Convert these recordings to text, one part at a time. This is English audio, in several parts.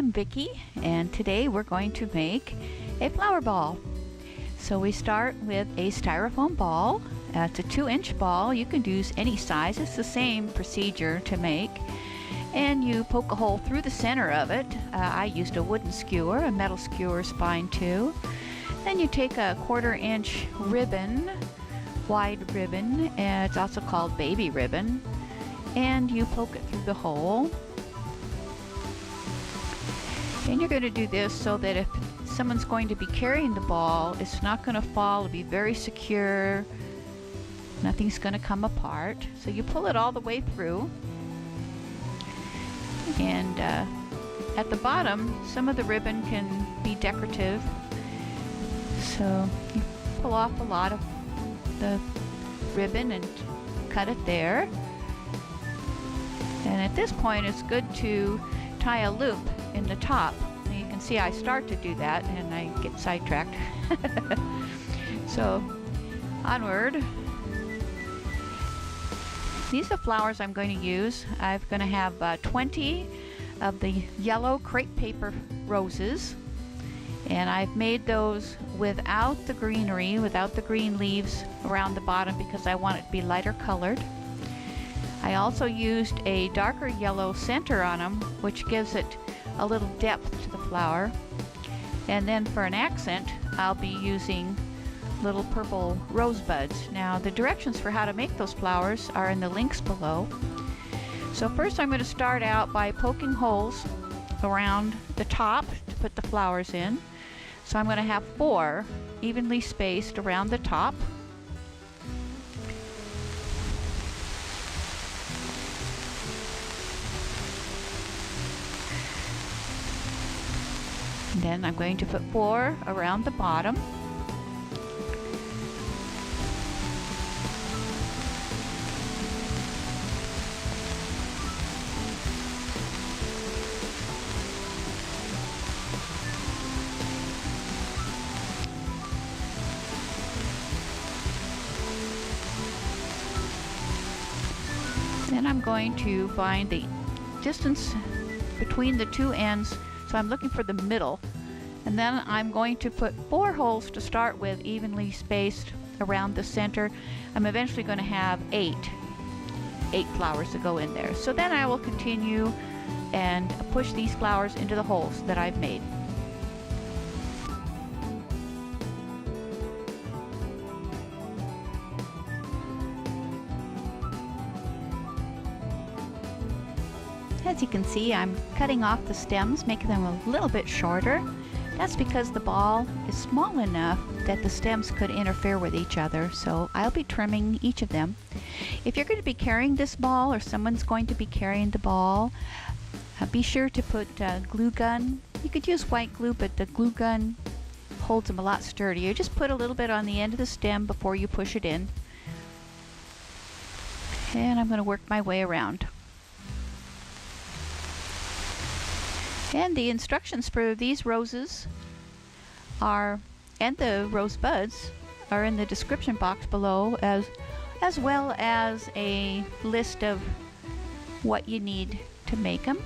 I'm Vicki, and today we're going to make a flower ball. So we start with a styrofoam ball. It's a 2-inch ball. You can use any size. It's the same procedure to make. And you poke a hole through the center of it. I used a wooden skewer, a metal skewer spine too. Then you take a 1/4-inch ribbon, wide ribbon, and it's also called baby ribbon, and you poke it through the hole. And you're going to do this so that if someone's going to be carrying the ball, it's not going to fall. It'll be very secure. Nothing's going to come apart. So you pull it all the way through. And at the bottom, some of the ribbon can be decorative. So you pull off a lot of the ribbon and cut it there. And at this point, it's good to tie a loop in the top. Now you can see I start to do that and I get sidetracked. So onward. These are flowers I'm going to use. I'm going to have 20 of the yellow crepe paper roses, and I've made those without the greenery, without the green leaves around the bottom, because I want it to be lighter colored. I also used a darker yellow center on them, which gives it a little depth to the flower. And then for an accent, I'll be using little purple rosebuds. Now the directions for how to make those flowers are in the links below. So first I'm going to start out by poking holes around the top to put the flowers in. So I'm going to have 4 evenly spaced around the top. Then I'm going to put 4 around the bottom. Then I'm going to find the distance between the 2 ends. So I'm looking for the middle, and then I'm going to put 4 holes to start with, evenly spaced around the center. I'm eventually going to have 8 flowers to go in there. So then I will continue and push these flowers into the holes that I've made. As you can see, I'm cutting off the stems, making them a little bit shorter. That's because the ball is small enough that the stems could interfere with each other, so I'll be trimming each of them. If you're going to be carrying this ball, or someone's going to be carrying the ball, be sure to put glue gun. You could use white glue, but the glue gun holds them a lot sturdier. Just put a little bit on the end of the stem before you push it in. And I'm going to work my way around. And the instructions for these roses are, and the rose buds, are in the description box below, as well as a list of what you need to make them.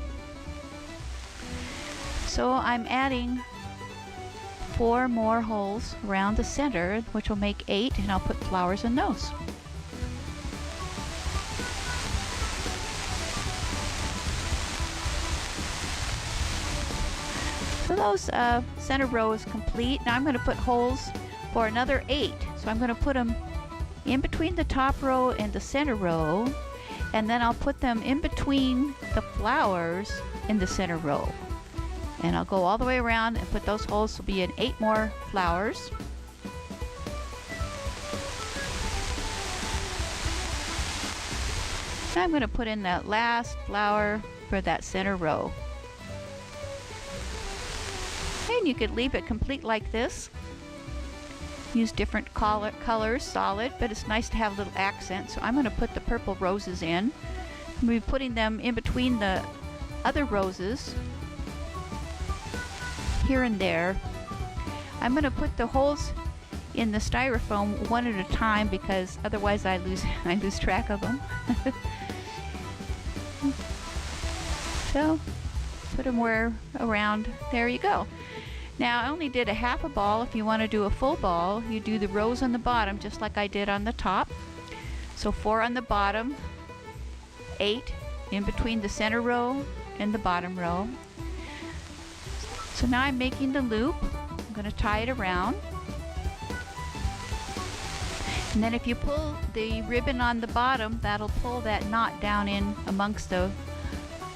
So I'm adding 4 more holes around the center, which will make 8, and I'll put flowers in those. So those center row is complete. Now I'm going to put holes for another 8. So I'm going to put them in between the top row and the center row, and then I'll put them in between the flowers in the center row. And I'll go all the way around and put those holes. So will be in 8 more flowers. Now I'm going to put in that last flower for that center row. And you could leave it complete like this. Use different colors, solid, but it's nice to have a little accent. So I'm going to put the purple roses in. I'm going to be putting them in between the other roses, here and there. I'm going to put the holes in the styrofoam one at a time, because otherwise I lose track of them. So put them where around. There you go. Now I only did a half a ball. If you want to do a full ball, you do the rows on the bottom just like I did on the top. So 4 on the bottom, 8 in between the center row and the bottom row. So now I'm making the loop. I'm going to tie it around. And then if you pull the ribbon on the bottom, that'll pull that knot down in amongst the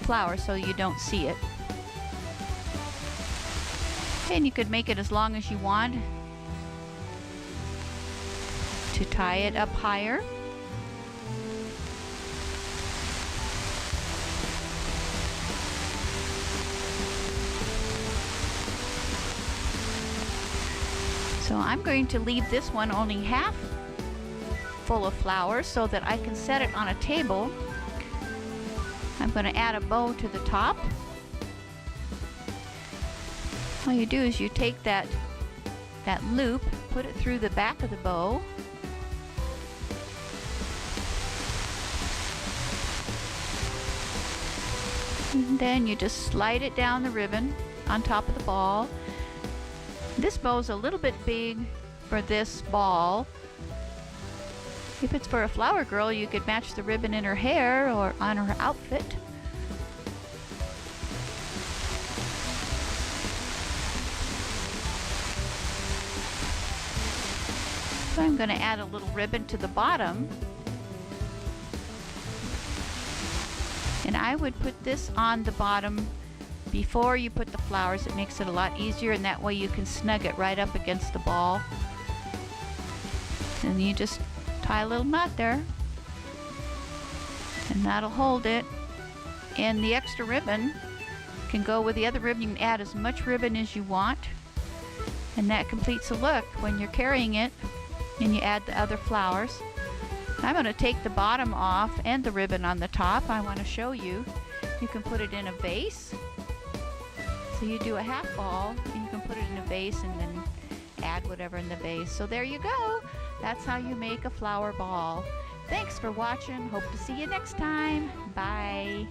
flowers so you don't see it. And you could make it as long as you want to tie it up higher. So I'm going to leave this one only half full of flowers so that I can set it on a table. I'm going to add a bow to the top. All you do is you take that loop, put it through the back of the bow, and then you just slide it down the ribbon on top of the ball. This bow's a little bit big for this ball. If it's for a flower girl, you could match the ribbon in her hair or on her outfit. So I'm going to add a little ribbon to the bottom. And I would put this on the bottom before you put the flowers. It makes it a lot easier, and that way you can snug it right up against the ball. And you just tie a little knot there, and that'll hold it. And the extra ribbon can go with the other ribbon. You can add as much ribbon as you want, and that completes the look when you're carrying it and you add the other flowers. I'm going to take the bottom off and the ribbon on the top. I want to show you. You can put it in a vase. So you do a half ball and you can put it in a vase and then add whatever in the vase. So there you go. That's how you make a flower ball. Thanks for watching. Hope to see you next time. Bye.